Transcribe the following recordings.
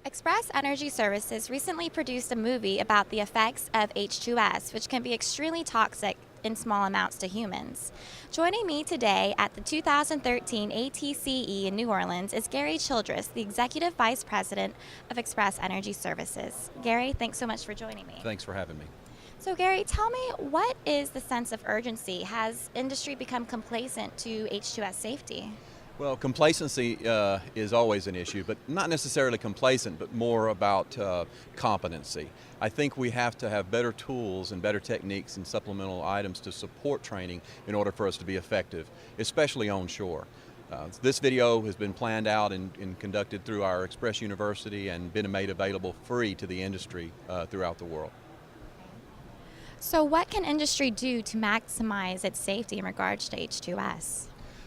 Express Energy Services recently produced a movie about the effects of H2S, which can be extremely toxic in small amounts to humans. Joining me today at the 2013 ATCE in New Orleans is Gary Childress, the Executive Vice President of Express Energy Services. Gary, thanks so much for joining me. Thanks for having me. So, Gary, tell me, what is the sense of urgency? Has industry become complacent to H2S safety? Well, complacency is always an issue, but not necessarily complacent, but more about competency. I think we have to have better tools and better techniques and supplemental items to support training in order for us to be effective, especially onshore. This video has been planned out and conducted through our Express University and been made available free to the industry throughout the world. So, what can industry do to maximize its safety in regards to H2S?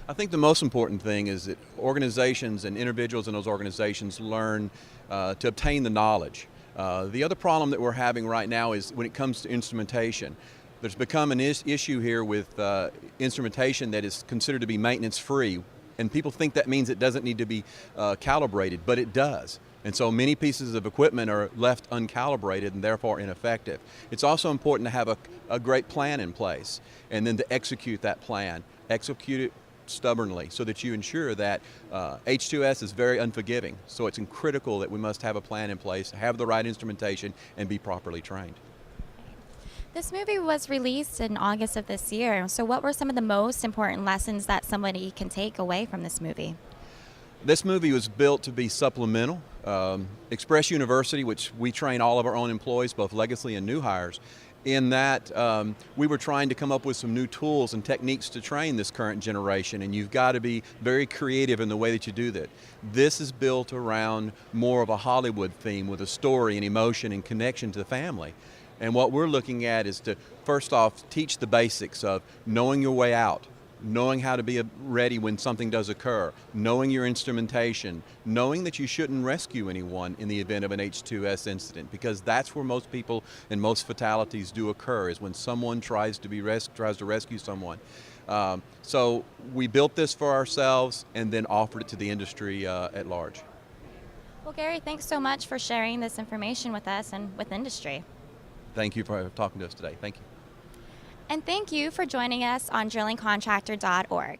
I think the most important thing is that organizations and individuals in those organizations learn to obtain the knowledge. The other problem that we're having right now is when it comes to instrumentation. There's become an issue here with instrumentation that is considered to be maintenance free, and people think that means it doesn't need to be calibrated, but it does. And so many pieces of equipment are left uncalibrated and therefore ineffective. It's also important to have a great plan in place and then to execute that plan. Execute it stubbornly so that you ensure that H2S is very unforgiving. So it's critical that we must have a plan in place, have the right instrumentation, and be properly trained. This movie was released in August of this year. So, what were some of the most important lessons that somebody can take away from this movie? This movie was built to be supplemental. Express University, which we train all of our own employees, both legacy and new hires, in that we were trying to come up with some new tools and techniques to train this current generation, and you've got to be very creative in the way that you do that. This is built around more of a Hollywood theme with a story and emotion and connection to the family. And what we're looking at is to, first off, teach the basics of knowing your way out, knowing how to be ready when something does occur, knowing your instrumentation, knowing that you shouldn't rescue anyone in the event of an H2S incident, because that's where most people and most fatalities do occur, is when someone tries to rescue someone. So we built this for ourselves and then offered it to the industry at large. Well, Gary, thanks so much for sharing this information with us and with industry. Thank you for talking to us today. Thank you. And thank you for joining us on drillingcontractor.org.